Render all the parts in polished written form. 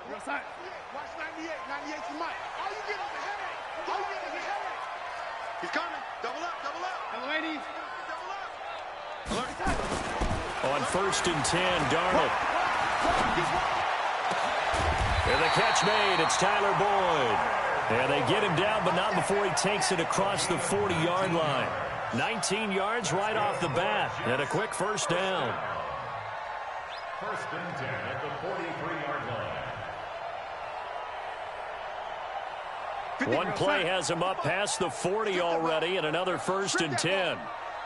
Watch 98. 98's the mic. All you get is a headache. All you get is a headache. He's coming. Double up. Double up. Double ladies. Double up. On 1st and 10, Darnold. And the catch made. It's Tyler Boyd. And they get him down, but not before he takes it across the 40-yard line. 19 yards right off the bat. And a quick first down. 1st and 10 at the 43-yard line. One play has him up past the 40 already, and another 1st and 10.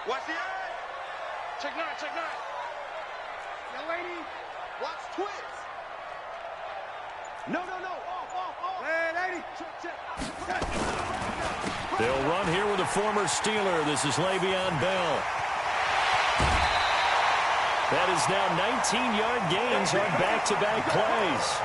Watch the eye. Check 9, check 9. Young lady, watch twins. No. Off. Hey, lady. Check. They'll run here with a former Steeler. This is Le'Veon Bell. That is now 19-yard gains on back-to-back plays.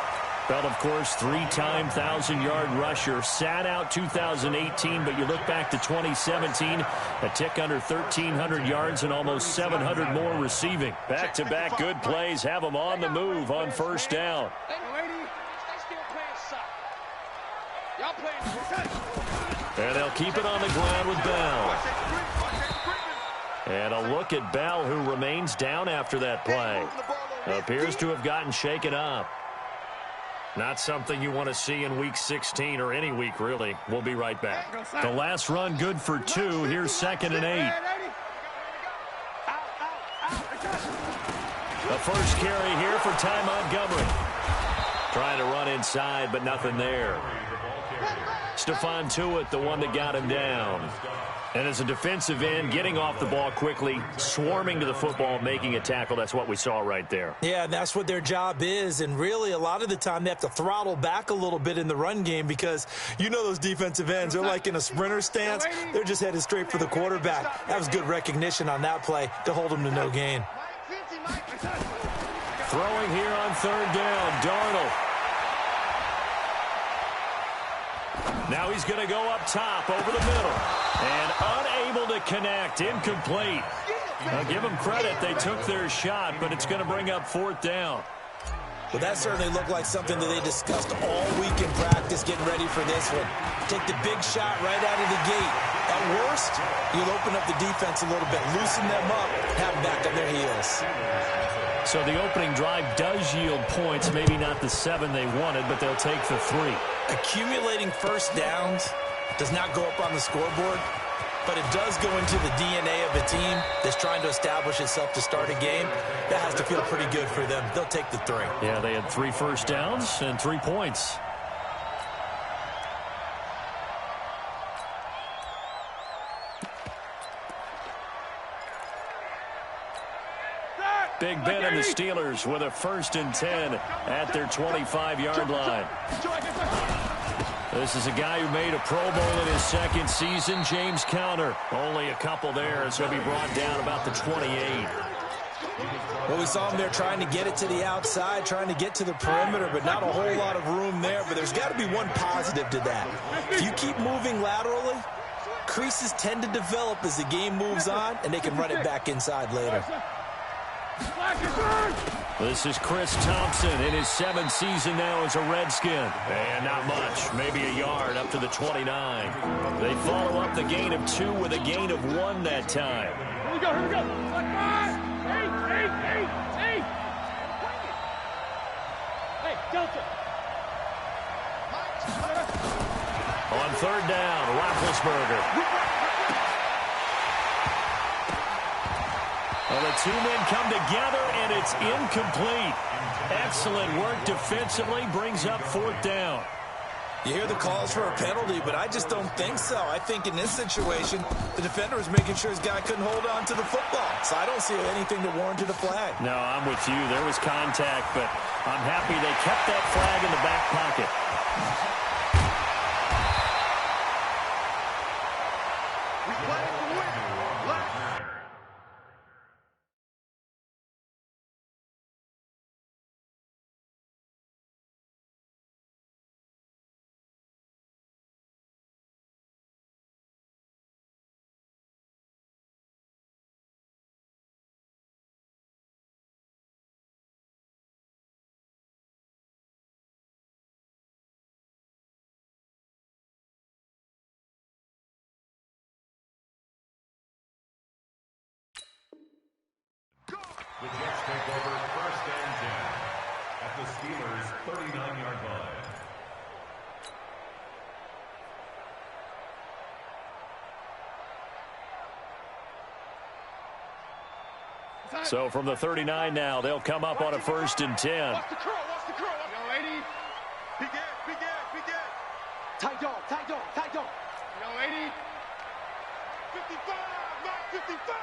Bell, of course, 3-time 1,000-yard rusher. Sat out 2018, but you look back to 2017, a tick under 1,300 yards and almost 700 more receiving. Back-to-back good plays have them on the move on first down. And they'll keep it on the ground with Bell. And a look at Bell, who remains down after that play. Appears to have gotten shaken up. Not something you want to see in Week 16 or any week, really. We'll be right back. The last run good for 2. Here's 2nd and 8. The first carry here for Ty Montgomery. Trying to run inside, but nothing there. Stephon Tuitt, the one that got him down. And as a defensive end, getting off the ball quickly, swarming to the football, making a tackle, that's what we saw right there. Yeah, that's what their job is. And really, a lot of the time, they have to throttle back a little bit in the run game because you know those defensive ends, they're like in a sprinter stance. They're just headed straight for the quarterback. That was good recognition on that play to hold them to no gain. Throwing here on 3rd down, Darnold. Now he's going to go up top over the middle. And unable to connect. Incomplete. Now give them credit. They took their shot, but it's going to bring up 4th down. Well, that certainly looked like something that they discussed all week in practice, getting ready for this one. Take the big shot right out of the gate. At worst, you'll open up the defense a little bit, loosen them up, have them back on their heels. So the opening drive does yield points, maybe not the 7 they wanted, but they'll take the 3. Accumulating first downs does not go up on the scoreboard, but it does go into the DNA of a team that's trying to establish itself to start a game. That has to feel pretty good for them. They'll take the 3. Yeah, they had 3 first downs and 3 points. Big Ben and the Steelers with a 1st and 10 at their 25-yard line. This is a guy who made a Pro Bowl in his 2nd season, James Conner. Only a couple there, and so he'll be brought down about the 28. Well, we saw him there trying to get it to the outside, trying to get to the perimeter, but not a whole lot of room there. But there's got to be one positive to that. If you keep moving laterally, creases tend to develop as the game moves on, and they can run it back inside later. This is Chris Thompson in his 7th season now as a Redskin. And not much, maybe a yard up to the 29. They follow up the gain of 2 with a gain of 1 that time. Here we go. 8. Hey, Delta. On 3rd down, Roethlisberger. Well, the 2 men come together, and it's incomplete. Excellent work defensively, brings up 4th down. You hear the calls for a penalty, but I just don't think so. I think in this situation, the defender was making sure his guy couldn't hold on to the football. So I don't see anything that warranted a flag. No, I'm with you. There was contact, but I'm happy they kept that flag in the back pocket. take over first and 10 at the Steelers' 39-yard line. So from the 39 now, they'll come up on a first and 10. Watch the curl, watch the curl. Young lady. Be good. Tight dog. Young lady. 55, not 55.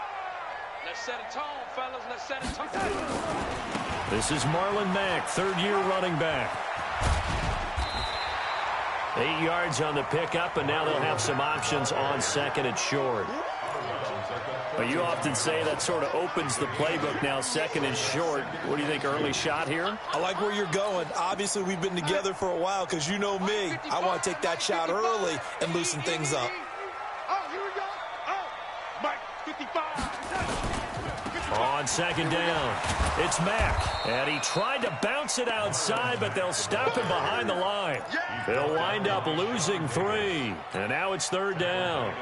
Let's set a tone, fellas. Let's set a tone. This is Marlon Mack, third-year running back. 8 yards on the pickup, and now they'll have some options on second and short. But you often say that sort of opens the playbook now, second and short. What do you think, early shot here? I like where you're going. Obviously, we've been together for a while because you know me. I want to take that shot early and loosen things up. Oh, here we go. Oh, Mike, 55. On second down, it's Mack. And he tried to bounce it outside, but they'll stop him behind the line. They'll wind up losing 3. And now it's third down.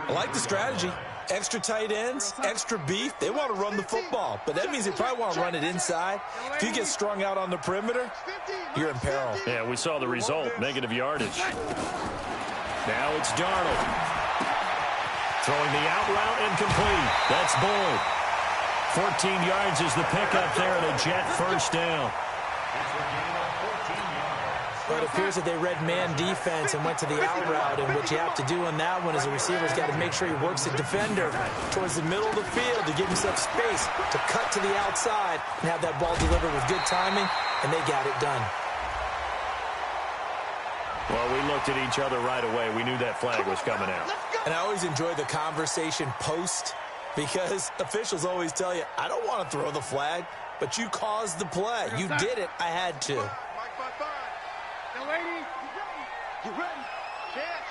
I like the strategy. Extra tight ends, extra beef. They want to run the football, but that means they probably want to run it inside. If you get strung out on the perimeter, you're in peril. Yeah, we saw the result, negative yardage. Now it's Darnold. Throwing the out route incomplete. That's Boyd. 14 yards is the pickup there and a Jet first down. But it appears that they read man defense and went to the out route, and what you have to do on that one is the receiver's got to make sure he works the defender towards the middle of the field to give himself space to cut to the outside and have that ball delivered with good timing, and they got it done. Well, we looked at each other right away. We knew that flag was coming out. And I always enjoy the conversation post because officials always tell you, I don't want to throw the flag, but you caused the play. You did it. I had to. Young lady, you ready? Share.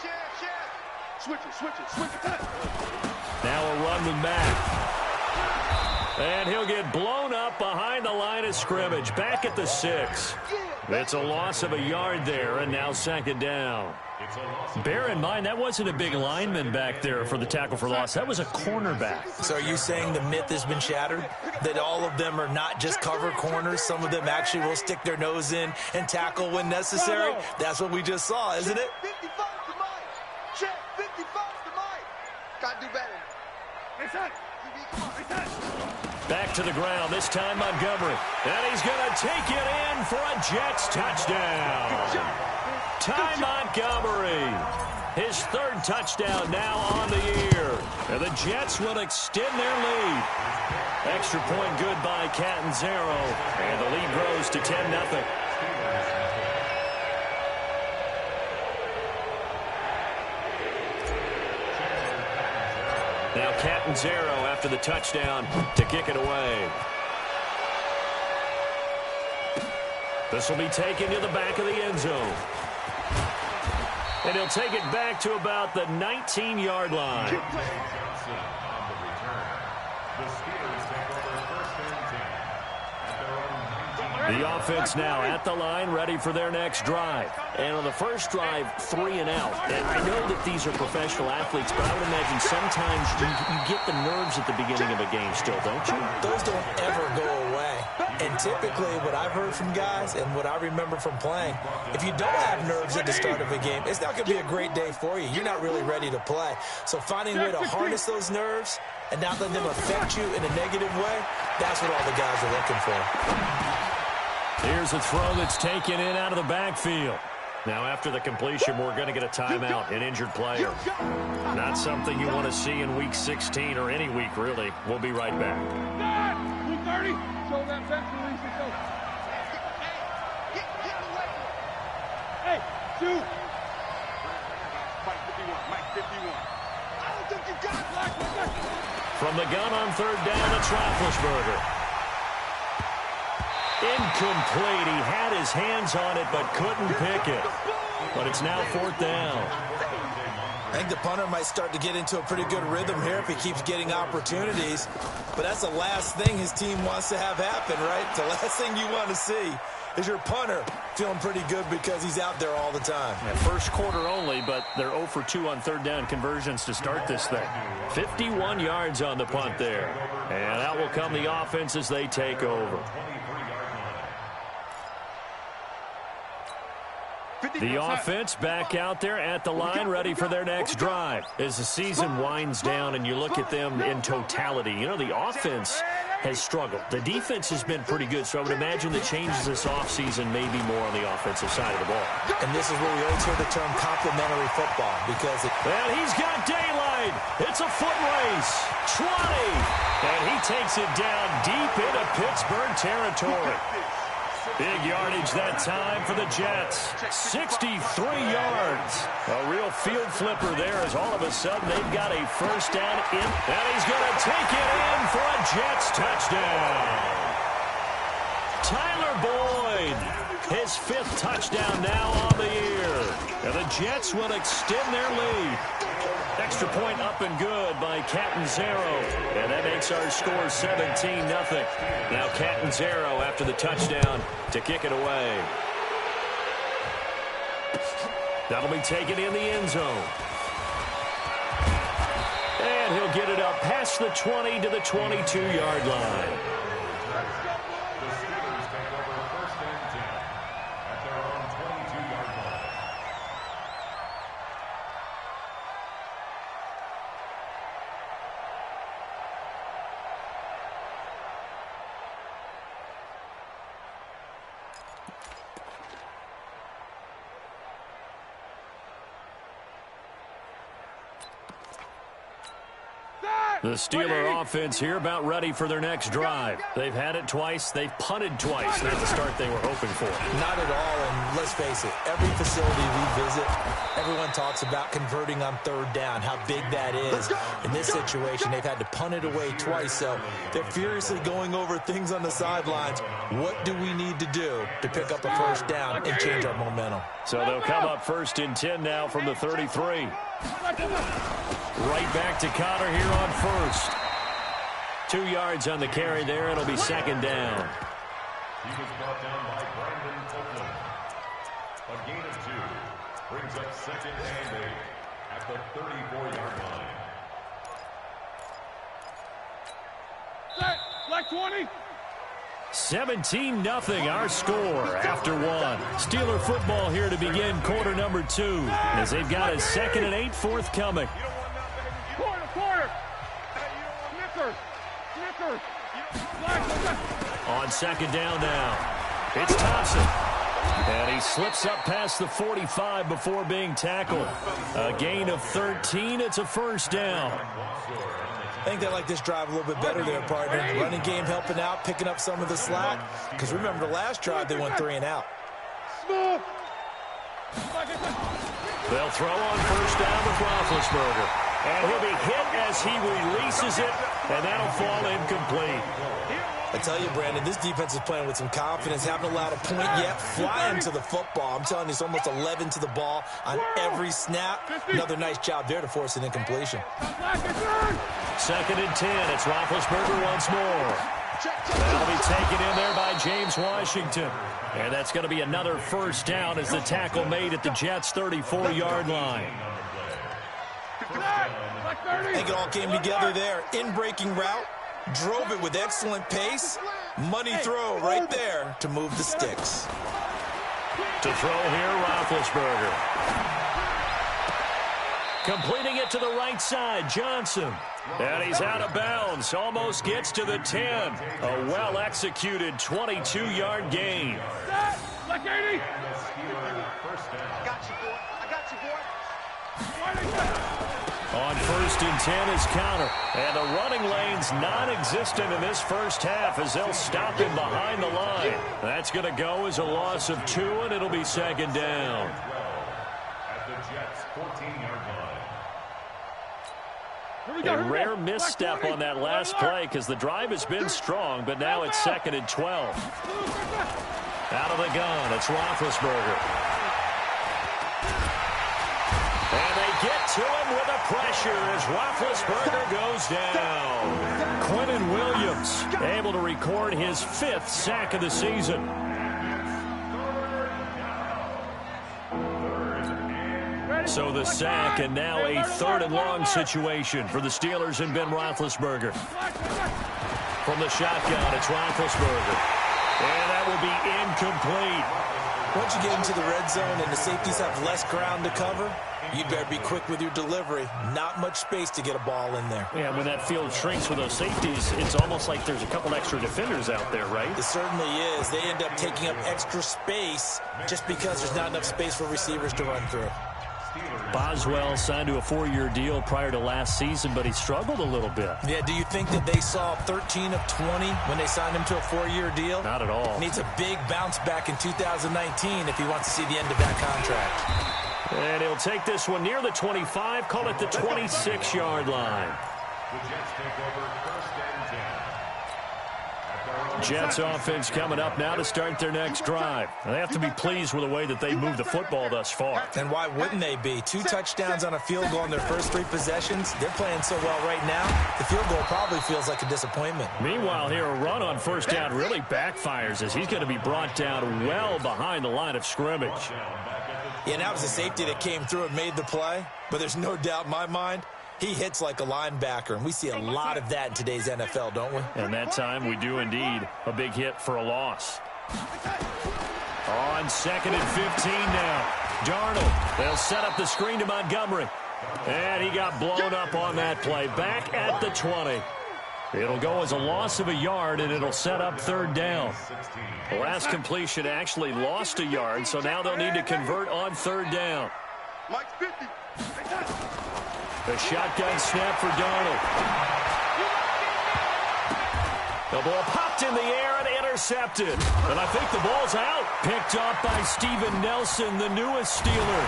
Switch it. Now a run with Mack. And he'll get blown up behind the line of scrimmage. Back at the 6. It's a loss of a yard there, and now second down. Bear in mind, that wasn't a big lineman back there for the tackle for loss. That was a cornerback. So are you saying the myth has been shattered? That all of them are not just cover corners? Some of them actually will stick their nose in and tackle when necessary? That's what we just saw, isn't it? 55 to Mike. Check, 55 to Mike. Got to do better. Back to the ground, this time Montgomery. And he's going to take it in for a Jets touchdown. Ty Montgomery, his third touchdown now on the year. And the Jets will extend their lead. Extra point good by Catanzaro. And the lead grows to 10-0. Now Catanzaro after the touchdown to kick it away. This will be taken to the back of the end zone. And he'll take it back to about the 19-yard line. The offense now at the line, ready for their next drive. And on the first drive, 3 and out. And I know that these are professional athletes, but I would imagine sometimes you get the nerves at the beginning of a game still, don't you? Those don't ever go away. And typically what I've heard from guys and what I remember from playing, if you don't have nerves at the start of a game, it's not going to be a great day for you. You're not really ready to play. So finding a way to harness those nerves and not let them affect you in a negative way, that's what all the guys are looking for. Here's a throw that's taken in out of the backfield. Now, after the completion, we're going to get a timeout, an injured player. Not something you want to see in Week 16 or any week, really. We'll be right back. 230. Show that fence release and go. Get away. Hey, shoot. Mike 51. I don't think you got it, Black. From the gun on third down, it's Roethlisberger. Incomplete. He had his hands on it, but couldn't pick it. But it's now fourth down. I think the punter might start to get into a pretty good rhythm here if he keeps getting opportunities. But that's the last thing his team wants to have happen, right? The last thing you want to see is your punter feeling pretty good because he's out there all the time. Yeah, first quarter only, but they're 0 for 2 on third down conversions to start this thing. 51 yards on the punt there. And out will come the offense as they take over. The offense back out there at the line, ready for their next drive. As the season winds down and you look at them in totality, you know, the offense has struggled. The defense has been pretty good, so I would imagine the changes this offseason may be more on the offensive side of the ball. And this is where we always hear the term complementary football because And he's got daylight. It's a foot race. 20. And he takes it down deep into Pittsburgh territory. Big yardage that time for the Jets. 63 yards. A real field flipper there as all of a sudden they've got a first down in. And he's going to take it in for a Jets touchdown. Tyler Boyd, his 5th touchdown now on the year. And the Jets will extend their lead. Extra point up and good by Catanzaro. And that makes our score 17-0. Now Catanzaro after the touchdown to kick it away. That'll be taken in the end zone. And he'll get it up past the 20 to the 22-yard line. The Steelers take over first and 10 at their own 22-yard line. The Steeler offense here about ready for their next drive. They've had it twice. They've punted twice. Not the start they were hoping for. not at all, and let's face it, every facility we visit, everyone talks about converting on third down, how big that is. In this situation, they've had to punt it away twice, so they're furiously going over things on the sidelines. What do we need to do to pick up a first down and change our momentum? So they'll come up first and 10 now from the 33. Right back to Connor here on first. 2 yards on the carry there. It'll be second down. He was brought down by Brandon Copeland. A gain of 2 brings up second and 8 at the 34-yard line. Set, like 20. 17-0 our score after 1. Steeler football here to begin quarter number 2 as they've got a second and 8 forthcoming. Quarter. Snickers. On second down now, it's Thompson. And he slips up past the 45 before being tackled. A gain of 13. It's a first down. I think they like this drive a little bit better there, partner. Running game helping out, picking up some of the slack. Because remember, the last drive, they went 3 and out. They'll throw on first down with Roethlisberger. And he'll be hit as he releases it, and that'll fall incomplete. I tell you, Brandon, this defense is playing with some confidence. Haven't allowed a point yet. Flying to the football. I'm telling you, it's almost 11 to the ball on every snap. Another nice job there to force an incompletion. Second and 10. It's Roethlisberger once more. That'll be taken in there by James Washington. And that's going to be another first down as the tackle made at the Jets' 34-yard line. I think it all came together there. In-breaking route. Drove it with excellent pace. Money throw right there to move the sticks. To throw here, Roethlisberger. Completing it to the right side, Johnson. And he's out of bounds. Almost gets to the 10. A well-executed 22-yard gain. Like 80. On first and 10 is Connor. And the running lane's non-existent in this first half as they'll stop him behind the line. That's going to go as a loss of 2, and it'll be second down. At the Jets' 14-yard line. A rare misstep on that last play because the drive has been strong, but now it's second and 12. Out of the gun, it's Roethlisberger. And they get to him with a pressure as Roethlisberger goes down. Quentin Williams able to record his 5th sack of the season. So the sack, and now a 3rd and long situation for the Steelers and Ben Roethlisberger. From the shotgun, it's Roethlisberger. And that will be incomplete. Once you get into the red zone and the safeties have less ground to cover, you'd better be quick with your delivery. Not much space to get a ball in there. Yeah, when that field shrinks with those safeties, it's almost like there's a couple extra defenders out there, right? It certainly is. They end up taking up extra space just because there's not enough space for receivers to run through. Boswell signed to a 4-year deal prior to last season, but he struggled a little bit. Yeah, do you think that they saw 13 of 20 when they signed him to a 4-year deal? Not at all. He needs a big bounce back in 2019 if he wants to see the end of that contract. And he'll take this one near the 25, call it the 26-yard line. The Jets take over 1st and 10. Jets offense coming up now to start their next drive. They have to be pleased with the way that they moved the football thus far. And why wouldn't they be? 2 touchdowns on a field goal in their first 3 possessions. They're playing so well right now, the field goal probably feels like a disappointment. Meanwhile, here a run on 1st down really backfires as he's going to be brought down well behind the line of scrimmage. Yeah, that was a safety that came through and made the play. But there's no doubt in my mind, he hits like a linebacker, and we see a lot of that in today's NFL, don't we? And that time we do indeed. A big hit for a loss. On 2nd and 15 now. Darnold, they'll set up the screen to Montgomery. And he got blown up on that play. Back at the 20. It'll go as a loss of a yard, and it'll set up 3rd down. The last completion actually lost a yard, so now they'll need to convert on 3rd down. Mike's 50. The shotgun snap for Darnold. The ball popped in the air and intercepted. And I think the ball's out. Picked up by Steven Nelson, the newest Steeler.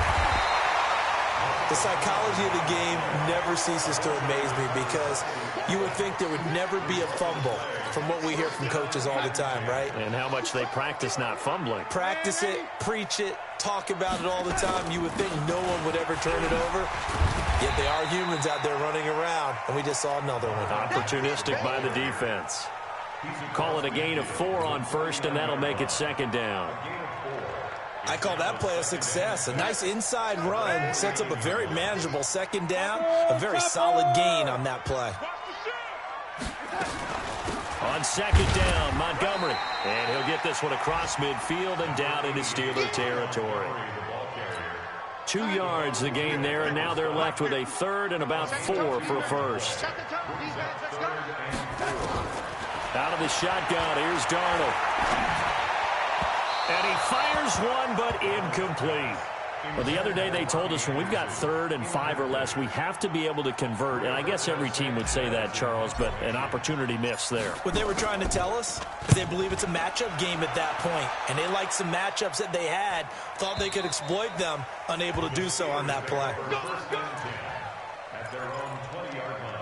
The psychology of the game never ceases to amaze me because you would think there would never be a fumble from what we hear from coaches all the time, right? And how much they practice not fumbling. Practice it, preach it, talk about it all the time. You would think no one would ever turn it over. Yet they are humans out there running around, and we just saw another one. Opportunistic by the defense. Call it a gain of 4 on 1st, and that'll make it 2nd down. I call that play a success. A nice inside run sets up a very manageable 2nd down, a very solid gain on that play. On 2nd down, Montgomery. And he'll get this one across midfield and down into Steeler territory. 2 yards the gain there, and now they're left with a 3rd and about 4 for 1st. Out of the shotgun, here's Darnold. And he fires one, but incomplete. Well, the other day they told us when we've got 3rd and 5 or less, we have to be able to convert. And I guess every team would say that, Charles, but an opportunity missed there. What they were trying to tell us is they believe it's a matchup game at that point. And they liked some matchups that they had, thought they could exploit them, unable to do so on that play. At their own 20-yard line.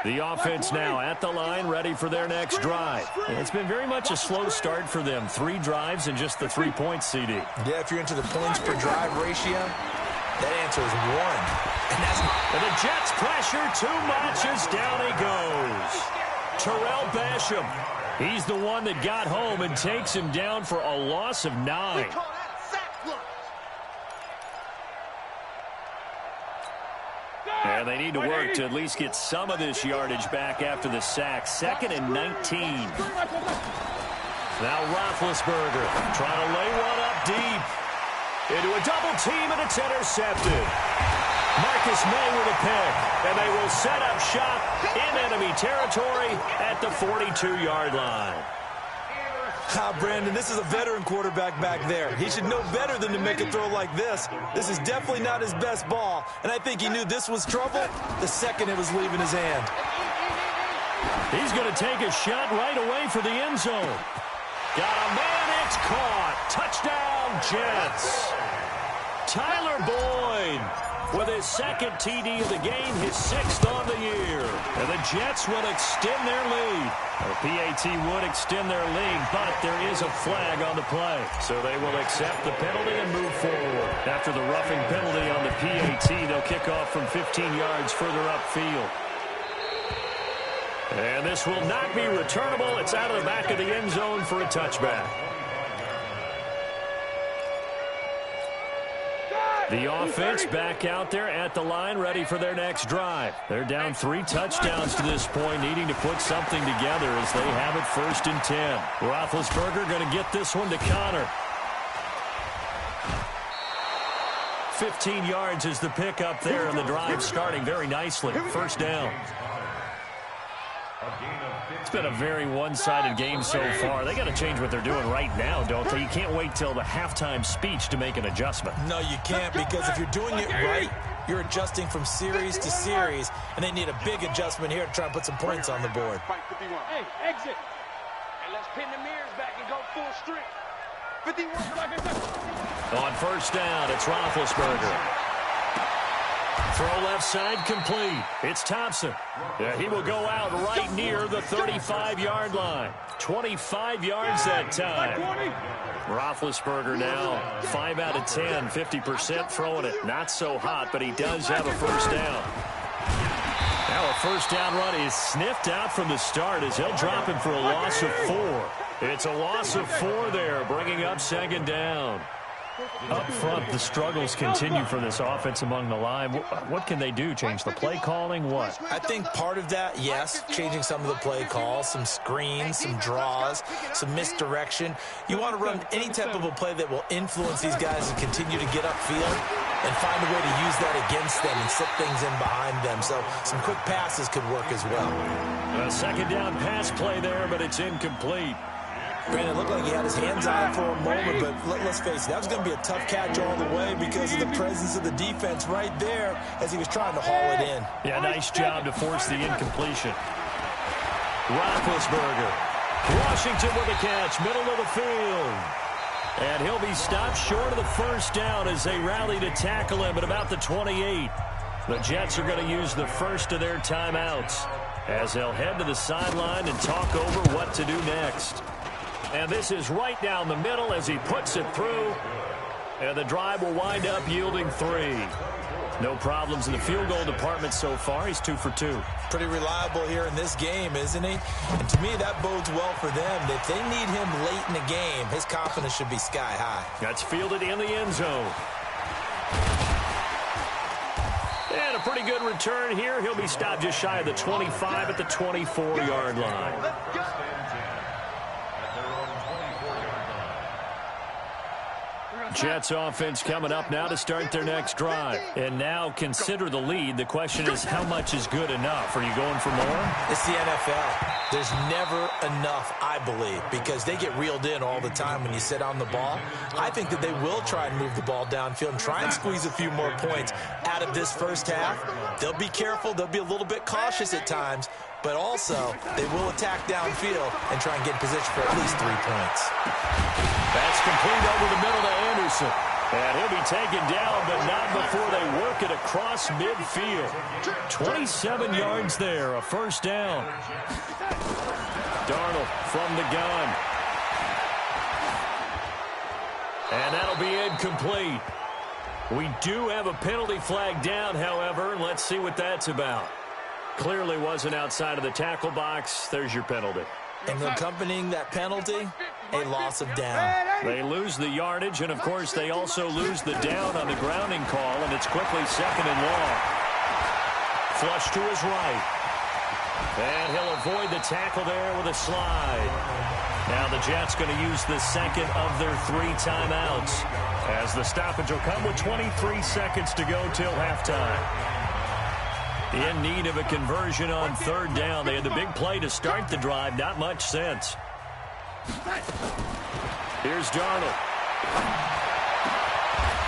The offense now at the line, ready for their next drive. And it's been very much a slow start for them. 3 drives and just the 3 points, CD. Yeah, if you're into the points per drive ratio, that answer is 1. And the Jets pressure too much as down he goes. Terrell Basham. He's the one that got home and takes him down for a loss of 9. And they need to work to at least get some of this yardage back after the sack. 2nd and 19. Now Roethlisberger trying to lay one up deep. Into a double team, and it's intercepted. Marcus May with a pick. And they will set up shop in enemy territory at the 42-yard line. Brandon, this is a veteran quarterback back there. He should know better than to make a throw like this. This is definitely not his best ball, and I think he knew this was trouble the second it was leaving his hand. He's going to take a shot right away for the end zone. Got a man, it's caught. Touchdown, Jets. Tyler Boyd with his 2nd TD of the game, his 6th on the year. And the Jets will extend their lead. The PAT would extend their lead, but there is a flag on the play. So they will accept the penalty and move forward. After the roughing penalty on the PAT, they'll kick off from 15 yards further upfield. And this will not be returnable. It's out of the back of the end zone for a touchback. The offense back out there at the line, ready for their next drive. They're down 3 touchdowns to this point, needing to put something together as they have it 1st and 10. Roethlisberger going to get this one to Connor. 15 yards is the pickup there, and the drive starting very nicely. 1st down. It's been a very one-sided game so far. They got to change what they're doing right now, don't they? You can't wait till the halftime speech to make an adjustment. No, you can't, because if you're doing it right, you're adjusting from series to series, and they need a big adjustment here to try and put some points on the board. Hey, exit. And let's pin the mirrors back and go full strength. 51. On 1st down, it's Roethlisberger. Throw left side complete. It's Thompson. Yeah, he will go out right near the 35-yard line. 25 yards that time. Roethlisberger now 5 out of 10, 50% throwing it. Not so hot, but he does have a 1st down. Now a 1st down run is sniffed out from the start as he'll drop him for a loss of 4. It's a loss of 4 there, bringing up 2nd down. Up front, the struggles continue for this offense among the line. What can they do? Change the play calling? What? I think part of that, yes, changing some of the play calls, some screens, some draws, some misdirection. You want to run any type of a play that will influence these guys and continue to get upfield and find a way to use that against them and slip things in behind them. So some quick passes could work as well. A 2nd down pass play there, but it's incomplete. Brandon, it looked like he had his hands on it for a moment, but let's face it, that was going to be a tough catch all the way because of the presence of the defense right there as he was trying to haul it in. Yeah, nice job to force the incompletion. Roethlisberger. Washington with a catch, middle of the field. And he'll be stopped short of the 1st down as they rally to tackle him at about the 28. The Jets are going to use the first of their timeouts as they'll head to the sideline and talk over what to do next. And this is right down the middle as he puts it through. And the drive will wind up yielding 3. No problems in the field goal department so far. He's 2 for 2. Pretty reliable here in this game, isn't he? And to me, that bodes well for them. If they need him late in the game, his confidence should be sky high. That's fielded in the end zone. And a pretty good return here. He'll be stopped just shy of the 25 at the 24-yard line. Jets offense coming up now to start their next drive. And now consider the lead. The question is, how much is good enough? Are you going for more? It's the NFL. There's never enough, I believe, because they get reeled in all the time when you sit on the ball. I think that they will try and move the ball downfield and try and squeeze a few more points out of this 1st half. They'll be careful. They'll be a little bit cautious at times, but also they will attack downfield and try and get in position for at least 3 points. That's complete over the middle to Anderson. And he'll be taken down, but not before they work it across midfield. 27 yards there, a 1st down. Darnold from the gun. And that'll be incomplete. We do have a penalty flag down, however, and let's see what that's about. Clearly wasn't outside of the tackle box. There's your penalty. And accompanying that penalty, a loss of down. They lose the yardage, and, of course, they also lose the down on the grounding call, and it's quickly 2nd and long. Flush to his right. And he'll avoid the tackle there with a slide. Now the Jets going to use the 2nd of their 3 timeouts as the stoppage will come with 23 seconds to go till halftime. In need of a conversion on 3rd down. They had the big play to start the drive. Not much sense. Here's Darnold.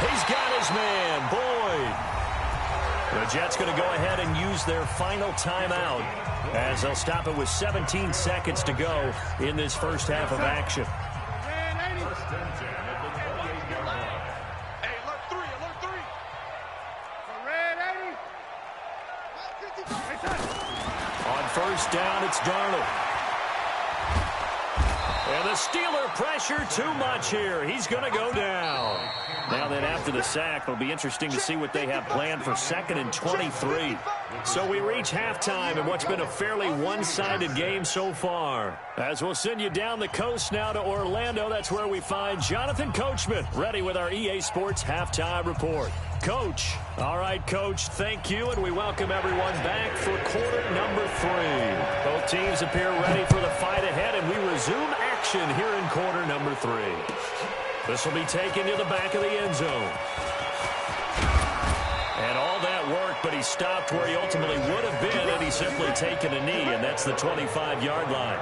He's got his man, Boyd. The Jets going to go ahead and use their final timeout as they'll stop it with 17 seconds to go in this 1st half of action. On 1st down, it's Darnold. And the Steeler pressure too much here. He's going to go down. Now then, after the sack, it'll be interesting to see what they have planned for 2nd and 23. So we reach halftime in what's been a fairly one-sided game so far. As we'll send you down the coast now to Orlando, that's where we find Jonathan Coachman, ready with our EA Sports Halftime Report. Coach. All right, Coach, thank you, and we welcome everyone back for quarter number 3. Both teams appear ready for the fight ahead, and we resume action here in quarter number 3. This will be taken to the back of the end zone. And all that work, but he stopped where he ultimately would have been had he simply taken a knee, and that's the 25-yard line.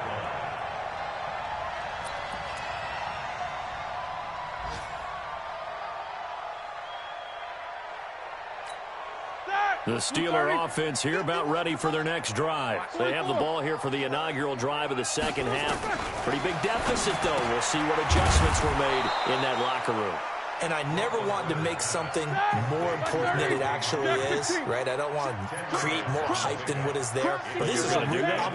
The Steeler offense here about ready for their next drive. They have the ball here for the inaugural drive of the second half. Pretty big deficit, though. We'll see what adjustments were made in that locker room. And I never want to make something more important than it actually is, right? I don't want to create more hype than what is there. But this is I'm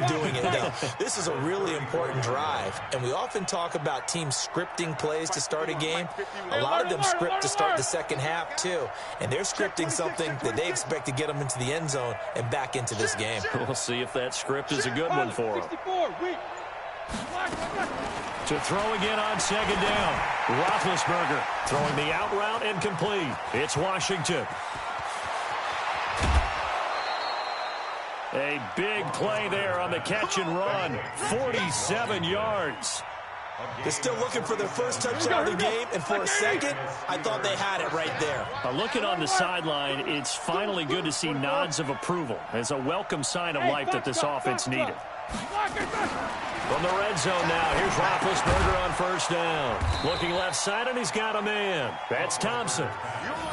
doing it now. This is a really important drive. And we often talk about teams scripting plays to start a game. A lot of them script to start the second half, too. And they're scripting something that they expect to get them into the end zone and back into this game. We'll see if that script is a good one for them. To throw again on second down. Roethlisberger throwing the out route incomplete. It's Washington. A big play there on the catch and run. 47 yards. They're still looking for their first touchdown of the game, and for a second, I thought they had it right there. Looking on the sideline, it's finally good to see nods of approval. It's a welcome sign of life that this offense needed. From the red zone now, here's Roethlisberger on first down. Looking left side, and he's got a man. That's Thompson.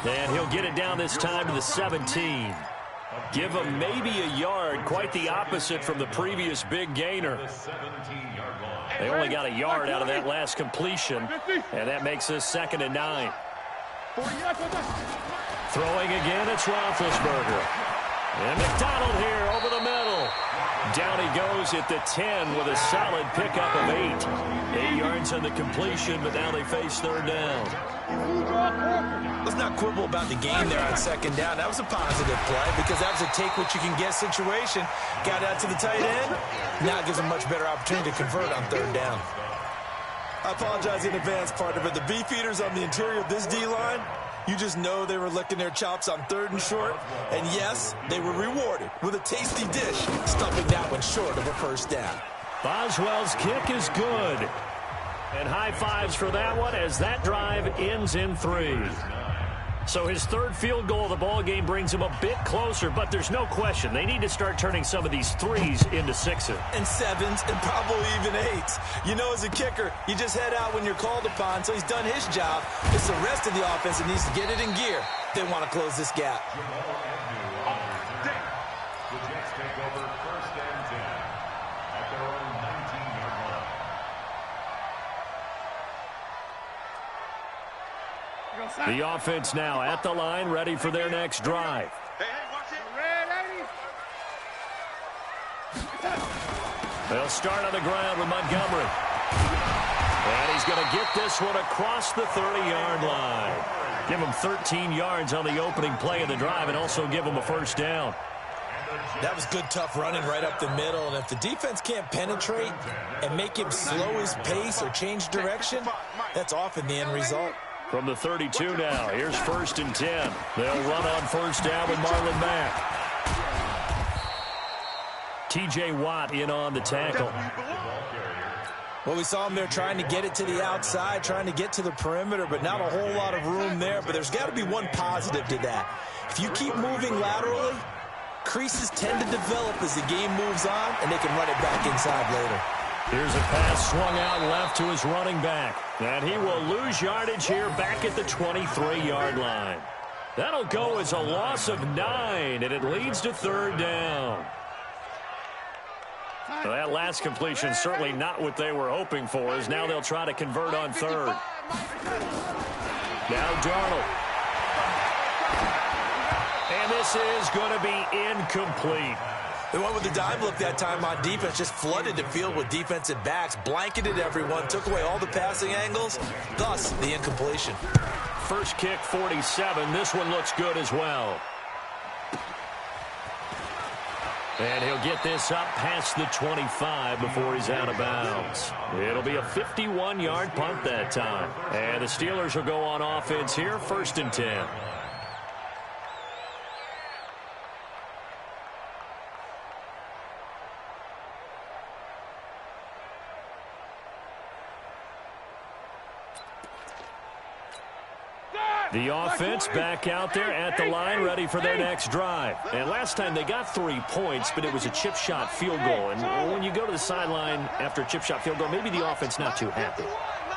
And he'll get it down this time to the 17. Give him maybe a yard, quite the opposite from the previous big gainer. They only got a yard out of that last completion, and that makes this 2nd and 9. Throwing again, it's Roethlisberger. And McDonald here over the middle. Down he goes at the 10 with a solid pickup of 8. 8 yards on the completion, but now they face third down. Let's not quibble about the game there on second down. That was a positive play because that was a take-what-you-can-get situation. Got out to the tight end. Now it gives them a much better opportunity to convert on third down. I apologize in advance, partner, but the beefeaters on the interior of this D-line, you just know they were licking their chops on 3rd and short. And yes, they were rewarded with a tasty dish, stuffing that one short of a first down. Boswell's kick is good. And high fives for that one as that drive ends in 3. So his 3rd field goal of the ball game brings him a bit closer, but there's no question they need to start turning some of these 3s into 6s. And 7s and probably even 8s. You know, as a kicker, you just head out when you're called upon, so he's done his job. It's the rest of the offense that needs to get it in gear. They want to close this gap. The Jets take over 1st and 10 at their own 19-yard line. The offense now at the line, ready for their next drive. They'll start on the ground with Montgomery. And he's going to get this one across the 30-yard line. Give him 13 yards on the opening play of the drive and also give him a first down. That was good, tough running right up the middle. And if the defense can't penetrate and make him slow his pace or change direction, that's often the end result. From the 32 now, here's 1st and 10. They'll run on first down with Marlon Mack. T.J. Watt in on the tackle. Well, we saw him there trying to get it to the outside, trying to get to the perimeter, but not a whole lot of room there. But there's got to be one positive to that. If you keep moving laterally, creases tend to develop as the game moves on, and they can run it back inside later. Here's a pass swung out left to his running back. And he will lose yardage here back at the 23-yard line. That'll go as a loss of 9, and it leads to third down. Well, that last completion certainly not what they were hoping for, as now they'll try to convert on third. Now Darnold. And this is going to be incomplete. They went with the dime look that time on defense, just flooded the field with defensive backs, blanketed everyone, took away all the passing angles, thus the incompletion. First kick, 47. This one looks good as well. And he'll get this up past the 25 before he's out of bounds. It'll be a 51-yard punt that time. And the Steelers will go on offense here, 1st and 10. The offense back out there at the line, ready for their next drive. And last time they got 3 points, but it was a chip shot field goal. And when you go to the sideline after a chip shot field goal, maybe the offense not too happy.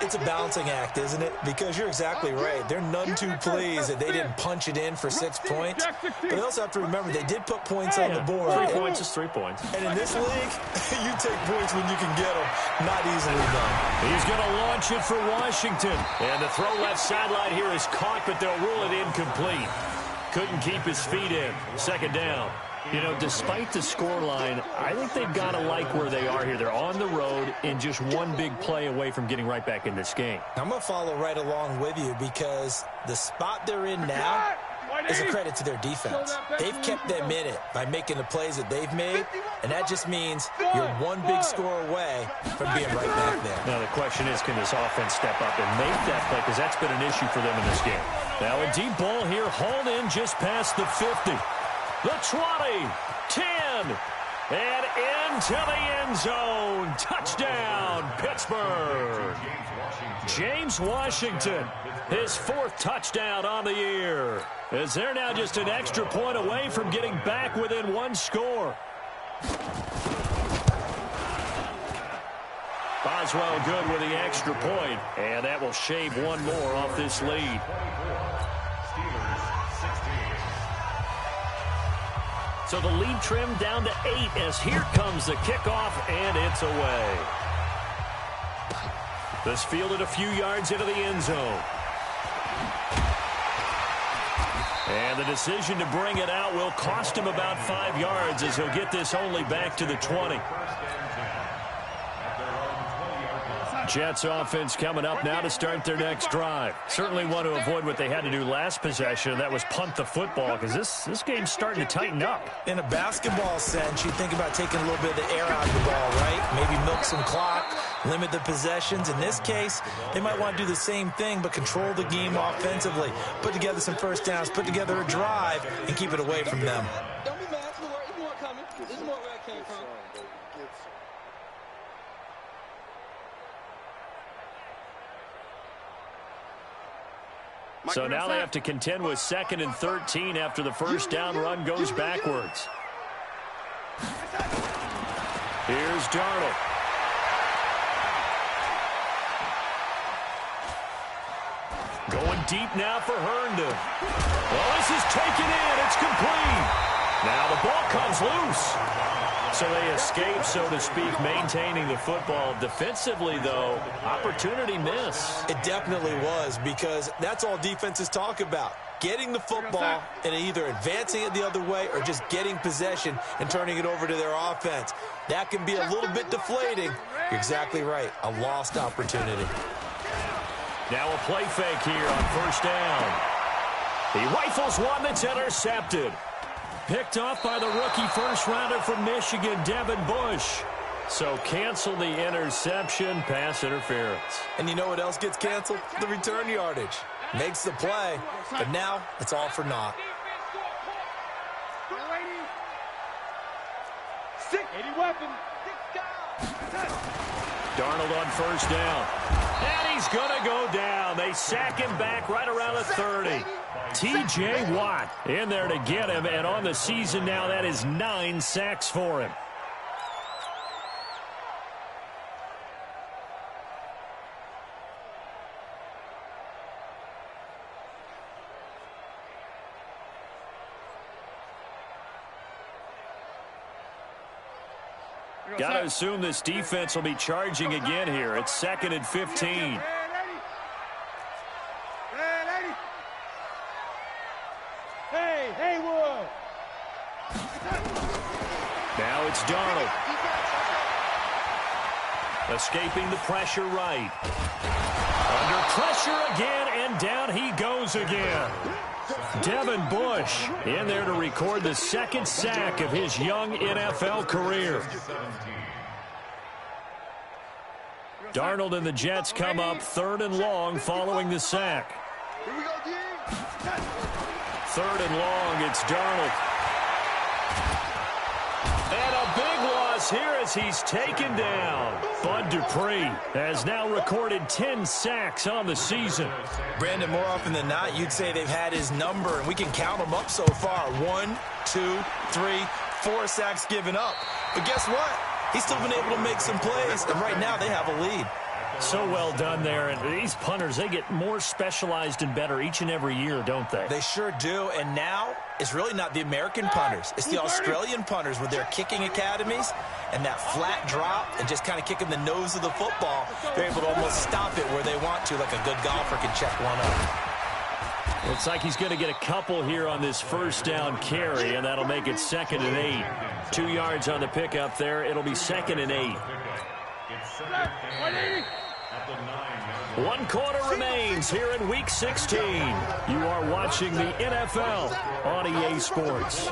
It's a balancing act, isn't it? Because you're exactly right. They're none too pleased that they didn't punch it in for 6 points. But they also have to remember they did put points on the board. 3 points is 3 points. And in this league, you take points when you can get them. Not easily done. He's going to launch it for Washington. And the throw left sideline here is caught, but they'll rule it incomplete. Couldn't keep his feet in. 2nd down. You know, despite the scoreline, I think they've got to like where they are here. They're on the road and just one big play away from getting right back in this game. I'm going to follow right along with you because the spot they're in now is a credit to their defense. They've kept them in it by making the plays that they've made, and that just means you're one big score away from being right back there. Now, the question is, can this offense step up and make that play? Because that's been an issue for them in this game. Now, a deep ball here, hauled in just past the 50. The 20, 10, and into the end zone. Touchdown, Pittsburgh. James Washington, his 4th touchdown on the year. As they're now just an extra point away from getting back within 1 score. Boswell good with the extra point, and that will shave 1 more off this lead. So the lead trimmed down to 8 as here comes the kickoff, and it's away. This fielded a few yards into the end zone. And the decision to bring it out will cost him about 5 yards as he'll get this only back to the 20. Jets offense coming up now to start their next drive. Certainly want to avoid what they had to do last possession. That was punt the football because this game's starting to tighten up. In a basketball sense, you think about taking a little bit of the air out of the ball, right? Maybe milk some clock, limit the possessions. In this case, they might want to do the same thing but control the game offensively. Put together some first downs, put together a drive, and keep it away from them. Don't be mad. There's more coming. There's more where I came from. So now they have to contend with 2nd and 13 after the first down run goes backwards. Here's Darnold. Going deep now for Herndon. Well, this is taken in. It's complete. Now the ball comes loose. So they escape, so to speak, maintaining the football. Defensively, though, opportunity miss. It definitely was because that's all defenses talk about. Getting the football and either advancing it the other way or just getting possession and turning it over to their offense. That can be a little bit deflating. You're exactly right. A lost opportunity. Now a play fake here on 1st down. He rifles one that's intercepted. Picked off by the rookie first-rounder from Michigan, Devin Bush. So cancel the interception, pass interference. And you know what else gets canceled? The return yardage. Makes the play, but now it's all for naught. 80 weapon. Darnold on 1st down. And he's going to go down. They sack him back right around the 30. T.J. Watt in there to get him, and on the season now, that is 9 sacks for him. Got to assume this defense will be charging again here. It's 2nd and 15. Now it's Darnold. Escaping the pressure right. Under pressure again, and down he goes again. Devin Bush in there to record the second sack of his young NFL career. Darnold and the Jets come up 3rd and long following the sack. 3rd and long, it's Darnold. And a big loss here as he's taken down. Bud Dupree has now recorded 10 sacks on the season. Brandon, more often than not, you'd say they've had his number, and we can count them up so far. 1, 2, 3, 4 sacks given up. But guess what? He's still been able to make some plays, and right now they have a lead. So well done there. And these punters, they get more specialized and better each and every year, don't they? They sure do. And now it's really not the American punters. It's the Australian punters with their kicking academies and that flat drop and just kind of kicking the nose of the football. They're able to almost stop it where they want to, like a good golfer can check one up. Looks like he's going to get a couple here on this first down carry, and that'll make it 2nd and 8. 2 yards on the pickup there. It'll be 2nd and 8. 1 quarter remains here in Week 16. You are watching the NFL on EA Sports.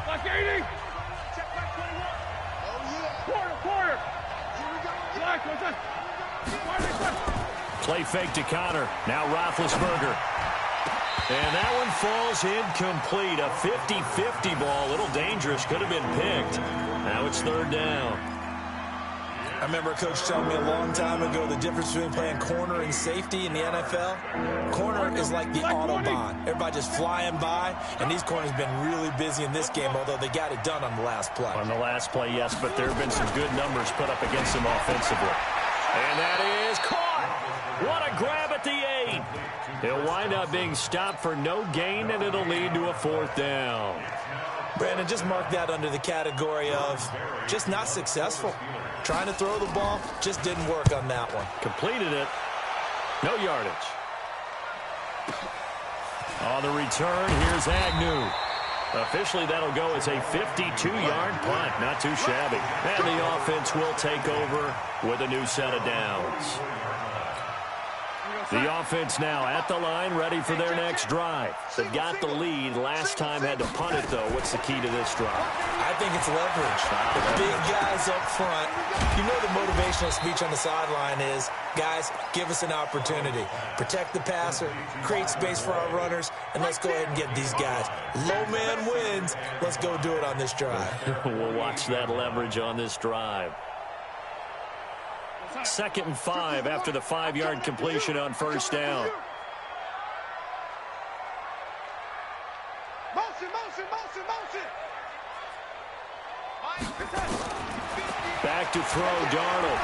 Like 80. Quarter. Play fake to Connor. Now Roethlisberger. And that one falls incomplete. A 50-50 ball. A little dangerous. Could have been picked. Now it's 3rd down. I remember a coach telling me a long time ago the difference between playing corner and safety in the NFL. Corner is like the Autobahn. Everybody just flying by, and these corners have been really busy in this game, although they got it done on the last play. On the last play, yes, but there have been some good numbers put up against them offensively. And that is caught. What a grab at the 8. He'll wind up being stopped for no gain, and it'll lead to a 4th down. Brandon, just mark that under the category of just not successful. Trying to throw the ball, just didn't work on that one. Completed it. No yardage. On the return, here's Agnew. Officially, that'll go as a 52-yard punt. Not too shabby. And the offense will take over with a new set of downs. The offense now at the line, ready for their next drive. They've got the lead. Last time had to punt it, though. What's the key to this drive? I think it's leverage. The big guys up front. You know the motivational speech on the sideline is, guys, give us an opportunity. Protect the passer, create space for our runners, and let's go ahead and get these guys. Low man wins. Let's go do it on this drive. We'll watch that leverage on this drive. 2nd and 5 after the 5-yard completion on 1st down. Motion. Back to throw, Darnold.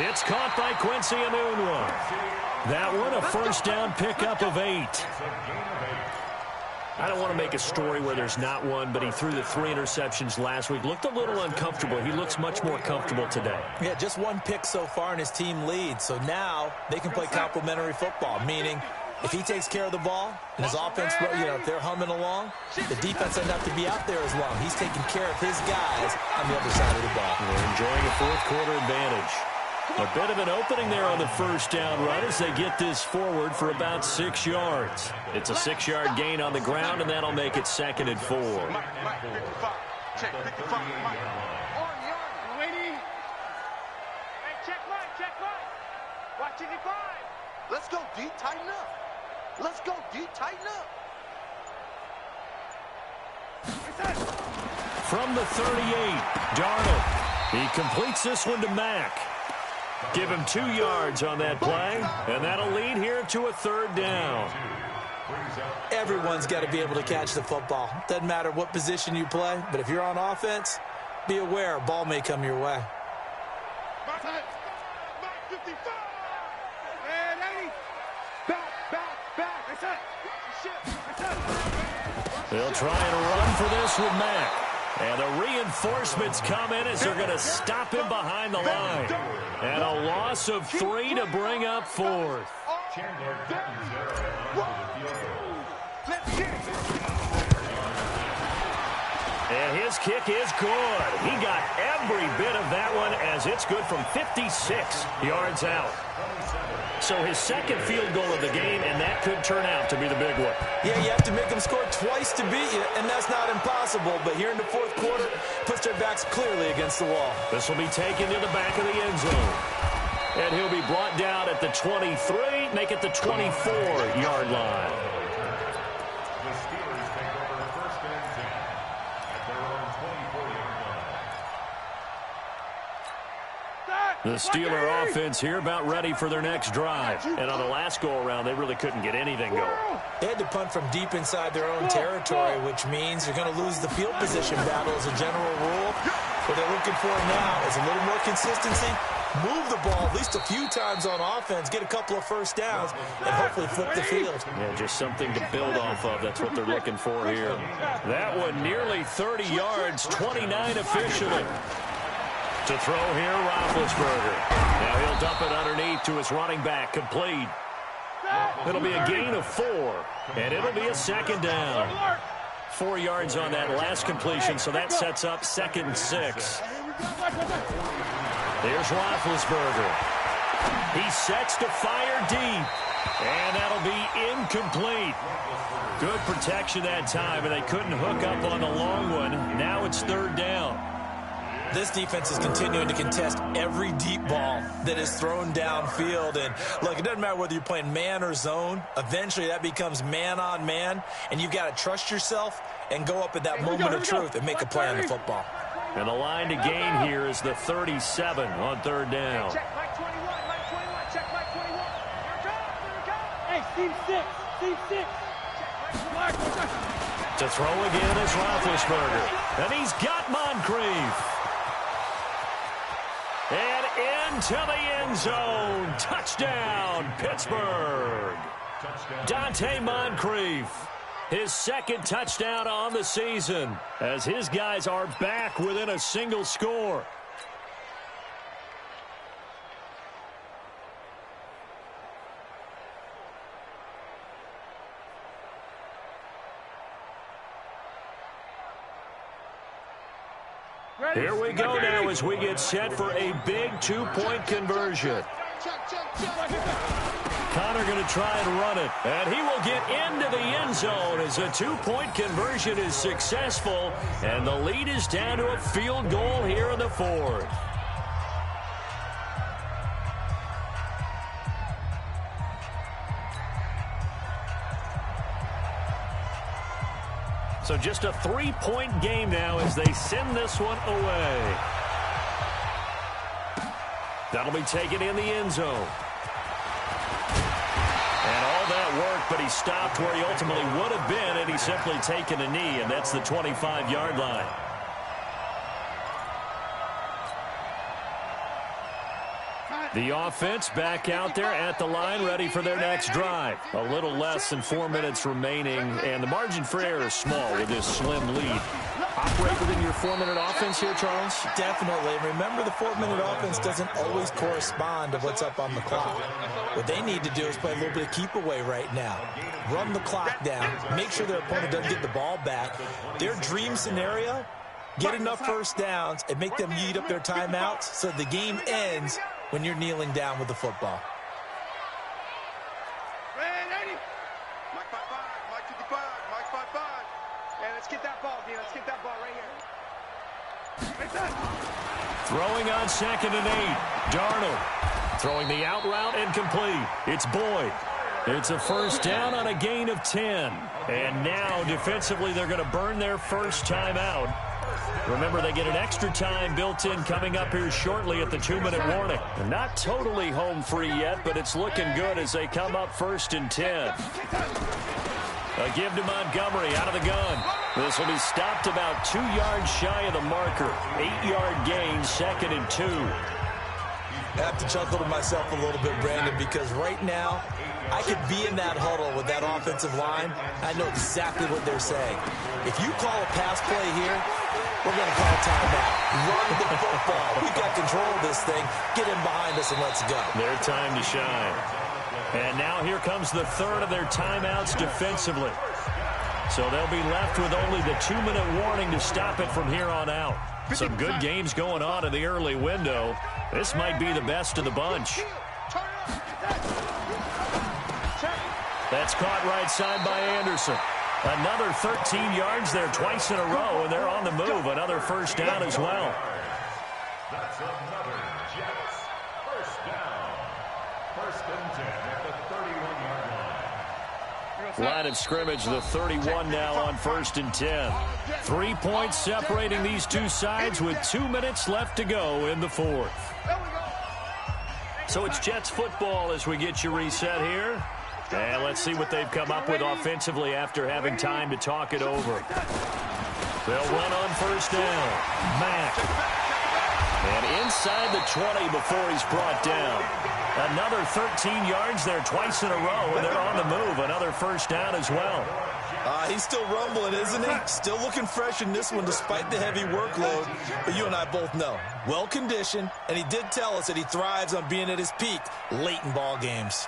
It's caught by Quincy Enunwa. That one, a 1st down pickup of 8. I don't want to make a story where there's not one, but he threw the 3 interceptions last week. Looked a little uncomfortable. He looks much more comfortable today. Yeah, just 1 pick so far and his team leads. So now they can play complementary football, meaning if he takes care of the ball and his offense, if they're humming along, the defense doesn't have to be out there as long. He's taking care of his guys on the other side of the ball. They're enjoying a 4th quarter advantage. A bit of an opening there on the 1st down run as they get this forward for about 6 yards. It's a 6-yard gain on the ground, and that'll make it 2nd and 4. Check 55. Waiting. Hey, check right. Watch 85. Let's go deep, tighten up. From the 38, Darnold. He completes this one to Mack. Give him 2 yards on that play, and that'll lead here to a 3rd down. Everyone's got to be able to catch the football. Doesn't matter what position you play, but if you're on offense, be aware a ball may come your way. Back 55. And 80. Back. They'll try and run for this with Mack. And the reinforcements come in as they're going to stop him behind the line. And a loss of 3 to bring up 4th. And his kick is good. He got every bit of that one, as it's good from 56 yards out. So his second field goal of the game, and that could turn out to be the big one. Yeah, you have to make them score twice to beat you, and that's not impossible. But here in the fourth quarter, puts their backs clearly against the wall. This will be taken to the back of the end zone. And he'll be brought down at the 23, make it the 24-yard line. The Steelers take over first and 10 at their own 24-yard line. The Steeler offense here about ready for their next drive. And on the last go-around, they really couldn't get anything going. They had to punt from deep inside their own territory, which means you're going to lose the field position battle as a general rule. What they're looking for now is a little more consistency, move the ball at least a few times on offense, get a couple of first downs, and hopefully flip the field. Yeah, just something to build off of. That's what they're looking for here. That one nearly 30 yards, 29 officially. To throw here, Roethlisberger. Now he'll dump it underneath to his running back, complete. It'll be a gain of 4, and it'll be a second down. 4 yards on that last completion, so that sets up 2nd and 6. There's Roethlisberger. He sets to fire deep, and that'll be incomplete. Good protection that time, and they couldn't hook up on the long one. Now it's 3rd down. This defense is continuing to contest every deep ball that is thrown downfield. And, look, it doesn't matter whether you're playing man or zone. Eventually, that becomes man-on-man, and you've got to trust yourself and go up at that moment of truth and make a play on the football. And the line to gain here is the 37 on 3rd down. Check Mike 21, Mike 21, check Mike 21. Here we go. Hey, Steve 6, Steve 6. To throw again is Roethlisberger. And he's got Moncrief. And into the end zone. Touchdown, Pittsburgh. Dante Moncrief. His 2nd touchdown on the season, as his guys are back within a single score. Here we go now as we get set for a big 2-point conversion. Connor going to try and run it, and he will get into the end zone as a 2-point conversion is successful, and the lead is down to a field goal here in the 4th. So just a 3-point game now as they send this one away. That'll be taken in the end zone. And all that work, but he stopped where he ultimately would have been, and he's simply taken a knee, and that's the 25-yard line. The offense back out there at the line, ready for their next drive. A little less than 4 minutes remaining, and the margin for error is small with this slim lead. Operate within your 4-minute offense here, Charles? Definitely. Remember, the 4-minute offense doesn't always correspond to what's up on the clock. What they need to do is play a little bit of keep away right now. Run the clock down. Make sure their opponent doesn't get the ball back. Their dream scenario, get enough first downs and make them eat up their timeouts so the game ends when you're kneeling down with the football. Mike 5-5, Mike 55, Mike 5-5. Hey, let's get that ball, D. Let's get that ball right here. Throwing on 2nd and 8. Darnold throwing the out route and complete. It's Boyd. It's a first down on a gain of 10. And now defensively they're going to burn their first timeout. Remember, they get an extra time built in coming up here shortly at the 2-minute warning. They're not totally home free yet, but it's looking good as they come up 1st and 10. A give to Montgomery out of the gun. This will be stopped about 2 yards shy of the marker. 8-yard gain, 2nd and 2. I have to chuckle to myself a little bit, Brandon, because right now I could be in that huddle with that offensive line. I know exactly what they're saying. If you call a pass play here, we're going to call timeout. Run the football. We've got control of this thing. Get in behind us and let's go. Their time to shine. And now here comes the 3rd of their timeouts defensively. So they'll be left with only the 2-minute warning to stop it from here on out. Some good games going on in the early window. This might be the best of the bunch. That's caught right side by Anderson. Another 13 yards there twice in a row, and they're on the move. Another first down as well. That's another Jets first down. First and 10 at the 31-yard line. Line of scrimmage, the 31 now on first and 10. 3 points separating these two sides with 2 minutes left to go in the fourth. So it's Jets football as we get you reset here. And let's see what they've come up with offensively after having time to talk it over. They'll run on first down. Mack. And inside the 20 before he's brought down. Another 13 yards there twice in a row, and they're on the move. Another first down as well. He's still rumbling, isn't he? Still looking fresh in this one despite the heavy workload. But you and I both know, well-conditioned, and he did tell us that he thrives on being at his peak late in ball games.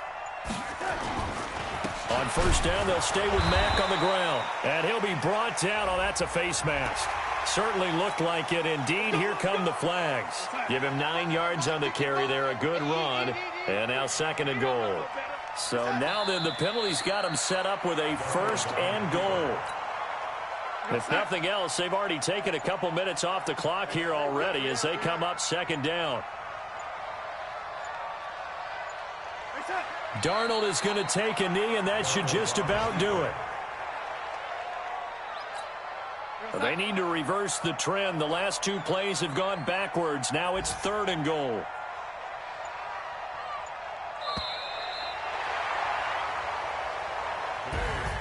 On first down, they'll stay with Mack on the ground. And he'll be brought down. Oh, that's a face mask. Certainly looked like it. Indeed, here come the flags. Give him 9 yards on the carry there. A good run. And now second and goal. So now then the penalty's got him set up with a first and goal. If nothing else, they've already taken a couple minutes off the clock here already as they come up second down. Darnold is going to take a knee, and that should just about do it. They need to reverse the trend. The last two plays have gone backwards. Now it's third and goal.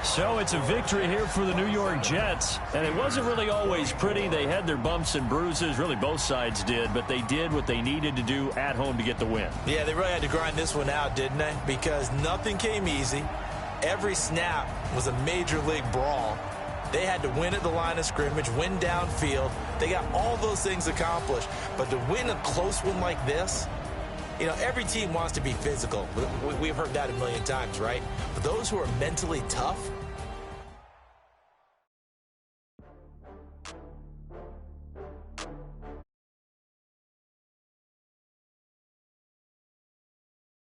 So it's a victory here for the New York Jets. And it wasn't really always pretty. They had their bumps and bruises. Really, both sides did. But they did what they needed to do at home to get the win. Yeah, they really had to grind this one out, didn't they? Because nothing came easy. Every snap was a major league brawl. They had to win at the line of scrimmage, win downfield. They got all those things accomplished. But to win a close one like this, you know, every team wants to be physical. We've heard that a million times, right? But those who are mentally tough,